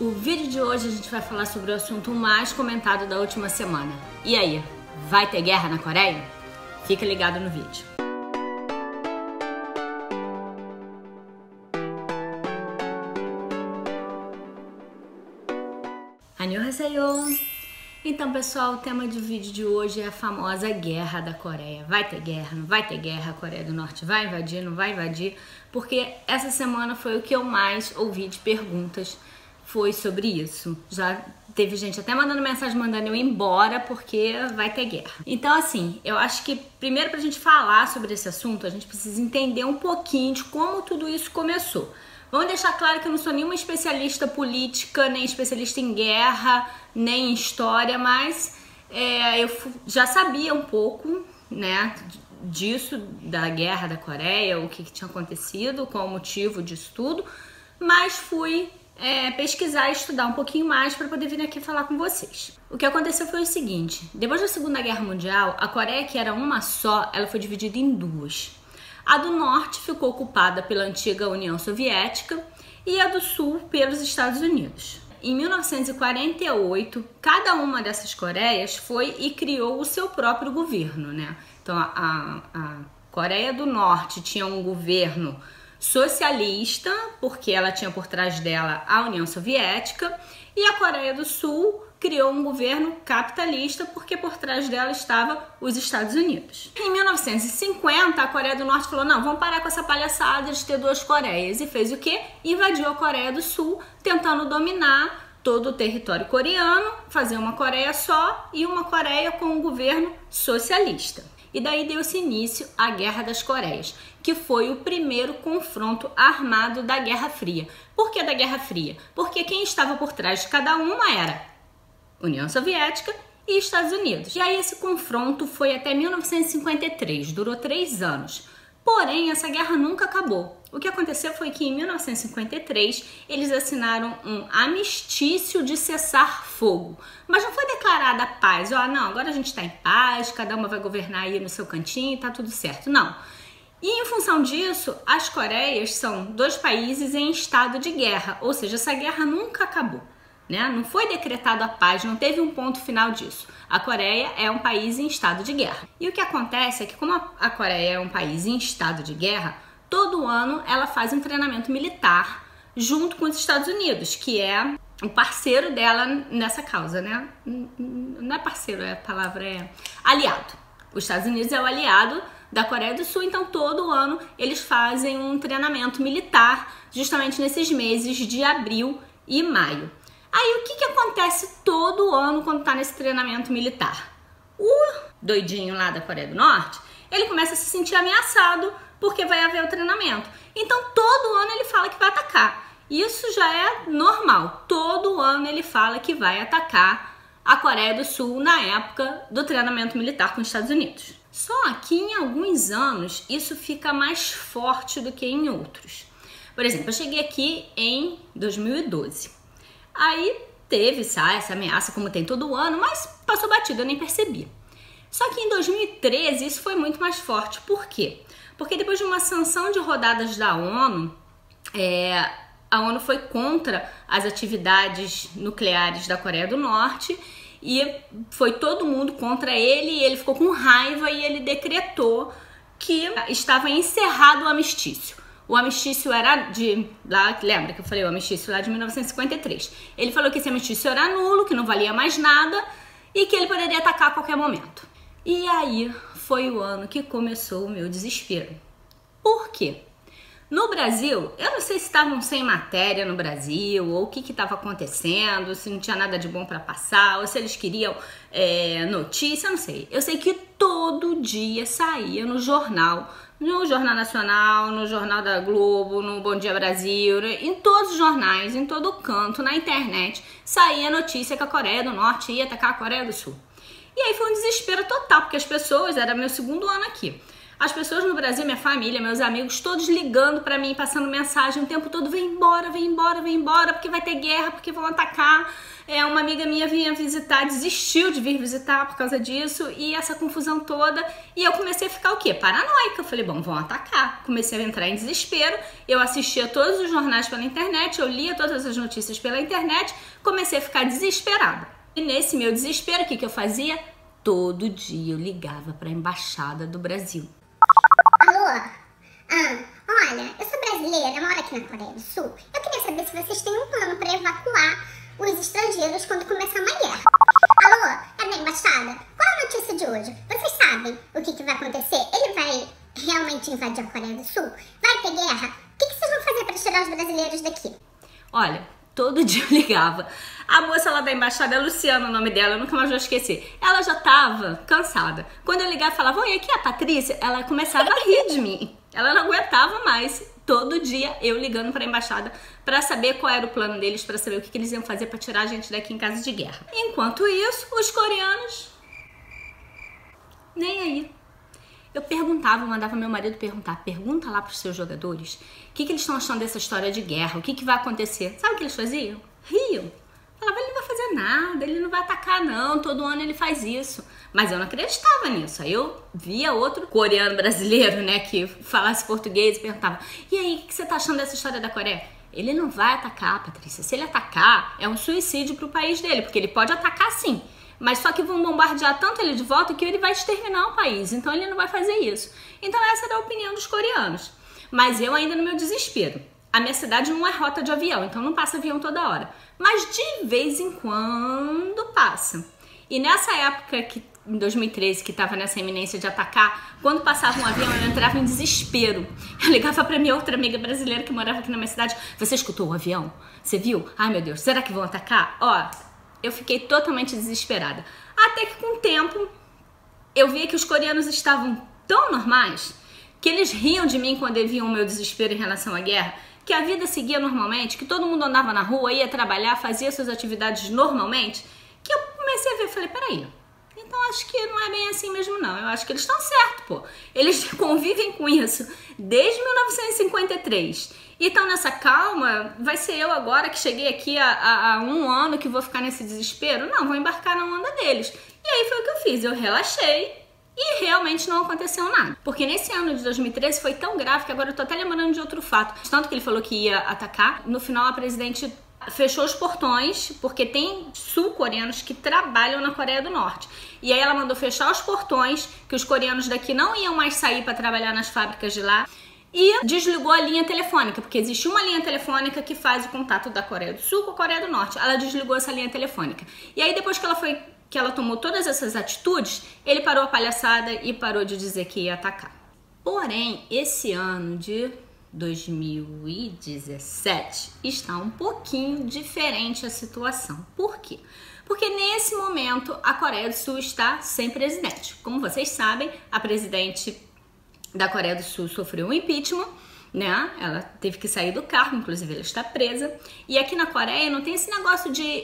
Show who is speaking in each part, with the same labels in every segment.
Speaker 1: O vídeo de hoje a gente vai falar sobre o assunto mais comentado da última semana. E aí, vai ter guerra na Coreia? Fica ligado no vídeo. Annyeonghaseyo! Então, pessoal, o tema de vídeo de hoje é a famosa guerra da Coreia. Vai ter guerra? Não vai ter guerra? A Coreia do Norte vai invadir? Não vai invadir? Porque essa semana foi o que eu mais ouvi de perguntas, foi sobre isso. Já teve gente até mandando mensagem, mandando eu ir embora porque vai ter guerra. Então, assim, eu acho que primeiro pra gente falar sobre esse assunto, a gente precisa entender um pouquinho de como tudo isso começou. Vamos deixar claro que eu não sou nenhuma especialista política, nem especialista em guerra, nem em história, mas eu já sabia um pouco, né, disso, da guerra da Coreia, o que tinha acontecido, qual o motivo disso tudo, mas fui pesquisar e estudar um pouquinho mais para poder vir aqui falar com vocês. O que aconteceu foi o seguinte: depois da Segunda Guerra Mundial, a Coreia, que era uma só, ela foi dividida em duas. A do Norte ficou ocupada pela antiga União Soviética e a do Sul pelos Estados Unidos. Em 1948, cada uma dessas Coreias foi e criou o seu próprio governo, né? Então, a Coreia do Norte tinha um governo socialista, porque ela tinha por trás dela a União Soviética, e a Coreia do Sul criou um governo capitalista, porque por trás dela estava os Estados Unidos. Em 1950, a Coreia do Norte falou: não, vamos parar com essa palhaçada de ter duas Coreias. E fez o quê? Invadiu a Coreia do Sul, tentando dominar todo o território coreano, fazer uma Coreia só e uma Coreia com um governo socialista. E daí deu-se início à Guerra das Coreias, que foi o primeiro confronto armado da Guerra Fria. Por que da Guerra Fria? Porque quem estava por trás de cada uma era União Soviética e Estados Unidos. E aí esse confronto foi até 1953, durou 3 anos. Porém, essa guerra nunca acabou. O que aconteceu foi que em 1953 eles assinaram um armistício de cessar-fogo. Mas não foi declarada a paz. Ó, não, agora a gente está em paz, cada uma vai governar aí no seu cantinho e tá tudo certo. Não. E em função disso, as Coreias são dois países em estado de guerra. Ou seja, essa guerra nunca acabou. Né? Não foi decretado a paz, não teve um ponto final disso. A Coreia é um país em estado de guerra. E o que acontece é que, como a Coreia é um país em estado de guerra, todo ano ela faz um treinamento militar junto com os Estados Unidos, que é o parceiro dela nessa causa, né? Não é parceiro, a palavra é aliado. Os Estados Unidos é o aliado da Coreia do Sul, então todo ano eles fazem um treinamento militar justamente nesses meses de abril e maio. Aí o que acontece todo ano quando tá nesse treinamento militar? O doidinho lá da Coreia do Norte, ele começa a se sentir ameaçado porque vai haver o treinamento. Então todo ano ele fala que vai atacar. Isso já é normal. Todo ano ele fala que vai atacar a Coreia do Sul na época do treinamento militar com os Estados Unidos. Só que em alguns anos isso fica mais forte do que em outros. Por exemplo, eu cheguei aqui em 2012. Aí teve essa ameaça, como tem todo ano, mas passou batido, eu nem percebi. Só que em 2013 isso foi muito mais forte. Por quê? Porque depois de uma sanção de rodadas da ONU, a ONU foi contra as atividades nucleares da Coreia do Norte e foi todo mundo contra ele, e ele ficou com raiva e ele decretou que estava encerrado o armistício. O armistício era lembra que eu falei, o armistício lá de 1953. Ele falou que esse armistício era nulo, que não valia mais nada e que ele poderia atacar a qualquer momento. E aí foi o ano que começou o meu desespero. Por quê? No Brasil, eu não sei se estavam sem matéria no Brasil, ou o que estava acontecendo, se não tinha nada de bom para passar, ou se eles queriam notícia, eu não sei. Eu sei que todo dia saía no Jornal Nacional, no Jornal da Globo, no Bom Dia Brasil, em todos os jornais, em todo canto, na internet, saía a notícia que a Coreia do Norte ia atacar a Coreia do Sul. E aí foi um desespero total, porque as pessoas, era meu segundo ano aqui, As pessoas no Brasil, minha família, meus amigos, todos ligando pra mim, passando mensagem o tempo todo, vem embora, vem embora, vem embora, porque vai ter guerra, porque vão atacar. Uma amiga minha vinha visitar, desistiu de vir visitar por causa disso, e essa confusão toda, e eu comecei a ficar o quê? Paranoica. Eu falei, bom, vão atacar. Comecei a entrar em desespero, eu assistia todos os jornais pela internet, eu lia todas as notícias pela internet, comecei a ficar desesperada. E nesse meu desespero, o que eu fazia? Todo dia eu ligava para a Embaixada do Brasil.
Speaker 2: Alô? Olha, eu sou brasileira, moro aqui na Coreia do Sul. Eu queria saber se vocês têm um plano para evacuar os estrangeiros quando começar uma guerra. Alô? É da embaixada? Qual é a notícia de hoje? Vocês sabem o que vai acontecer? Ele vai realmente invadir a Coreia do Sul? Vai ter guerra? O que vocês vão fazer para tirar os brasileiros daqui?
Speaker 1: Olha, todo dia eu ligava. A moça lá da embaixada, a Luciana, o nome dela, eu nunca mais vou esquecer. Ela já tava cansada. Quando eu ligava e falava, oi, aqui é a Patrícia, ela começava a rir de mim. Ela não aguentava mais. Todo dia eu ligando para a embaixada para saber qual era o plano deles, para saber o que eles iam fazer para tirar a gente daqui em caso de guerra. Enquanto isso, os coreanos nem aí. Eu perguntava, eu mandava meu marido pergunta lá pros seus jogadores o que eles estão achando dessa história de guerra, o que vai acontecer. Sabe o que eles faziam? Riam. Falava, ele não vai fazer nada, ele não vai atacar não, todo ano ele faz isso. Mas eu não acreditava nisso. Aí eu via outro coreano brasileiro, né, que falasse português e perguntava, e aí, o que você tá achando dessa história da Coreia? Ele não vai atacar, Patrícia. Se ele atacar, é um suicídio pro país dele, porque ele pode atacar sim. Mas só que vão bombardear tanto ele de volta que ele vai exterminar o país. Então ele não vai fazer isso. Então essa era a opinião dos coreanos. Mas eu ainda no meu desespero. A minha cidade não é rota de avião, então não passa avião toda hora. Mas de vez em quando passa. E nessa época, em 2013, que estava nessa iminência de atacar, quando passava um avião eu entrava em desespero. Eu ligava para minha outra amiga brasileira que morava aqui na minha cidade. Você escutou o avião? Você viu? Ai meu Deus, será que vão atacar? Ó, eu fiquei totalmente desesperada. Até que com o tempo eu via que os coreanos estavam tão normais que eles riam de mim quando viam o meu desespero em relação à guerra, que a vida seguia normalmente, que todo mundo andava na rua, ia trabalhar, fazia suas atividades normalmente, que eu comecei a ver, falei, peraí, então acho que não é bem assim mesmo não, eu acho que eles estão certos, pô. Eles convivem com isso desde 1953 e estão nessa calma, vai ser eu agora que cheguei aqui há um ano que vou ficar nesse desespero? Não, vou embarcar na onda deles. E aí foi o que eu fiz, eu relaxei. E realmente não aconteceu nada. Porque nesse ano de 2013 foi tão grave que agora eu tô até lembrando de outro fato. Tanto que ele falou que ia atacar, no final a presidente fechou os portões, porque tem sul-coreanos que trabalham na Coreia do Norte. E aí ela mandou fechar os portões, que os coreanos daqui não iam mais sair para trabalhar nas fábricas de lá. E desligou a linha telefônica, porque existe uma linha telefônica que faz o contato da Coreia do Sul com a Coreia do Norte. Ela desligou essa linha telefônica. E aí depois que ela tomou todas essas atitudes, ele parou a palhaçada e parou de dizer que ia atacar. Porém, esse ano de 2017 está um pouquinho diferente a situação. Por quê? Porque nesse momento a Coreia do Sul está sem presidente. Como vocês sabem, a presidente da Coreia do Sul sofreu um impeachment, né? Ela teve que sair do cargo, inclusive ela está presa. E aqui na Coreia não tem esse negócio de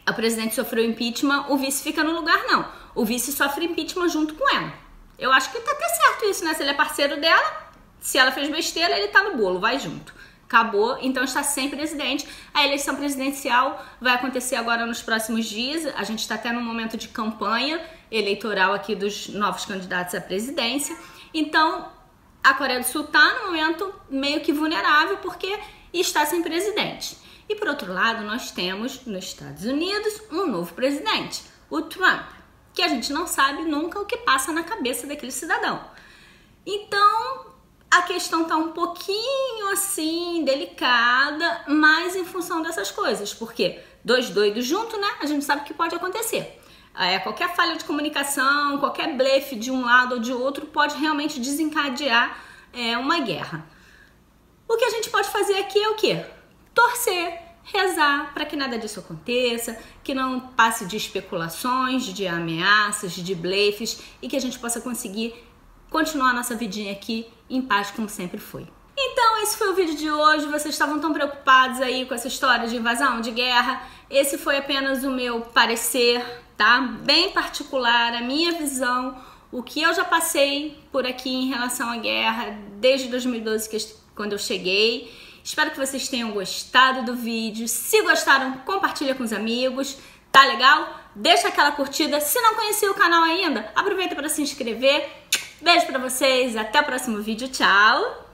Speaker 1: a presidente sofreu impeachment, o vice fica no lugar, não. O vice sofre impeachment junto com ela. Eu acho que tá até certo isso, né? Se ele é parceiro dela, se ela fez besteira, ele tá no bolo, vai junto. Acabou, então está sem presidente. A eleição presidencial vai acontecer agora nos próximos dias. A gente está até num momento de campanha eleitoral aqui dos novos candidatos à presidência. Então, a Coreia do Sul está no momento meio que vulnerável porque está sem presidente. E por outro lado, nós temos nos Estados Unidos um novo presidente, o Trump, que a gente não sabe nunca o que passa na cabeça daquele cidadão. Então, a questão tá um pouquinho assim, delicada, mas em função dessas coisas, porque dois doidos juntos, né? A gente sabe o que pode acontecer. Qualquer falha de comunicação, qualquer blefe de um lado ou de outro pode realmente desencadear uma guerra. O que a gente pode fazer aqui é o quê? Torcer, rezar para que nada disso aconteça, que não passe de especulações, de ameaças, de blefes e que a gente possa conseguir continuar a nossa vidinha aqui em paz como sempre foi. Então esse foi o vídeo de hoje. Vocês estavam tão preocupados aí com essa história de invasão, de guerra. Esse foi apenas o meu parecer, tá? Bem particular, a minha visão, o que eu já passei por aqui em relação à guerra desde 2012, quando eu cheguei. Espero que vocês tenham gostado do vídeo. Se gostaram, compartilha com os amigos. Tá legal? Deixa aquela curtida. Se não conhecia o canal ainda, aproveita para se inscrever. Beijo pra vocês. Até o próximo vídeo. Tchau!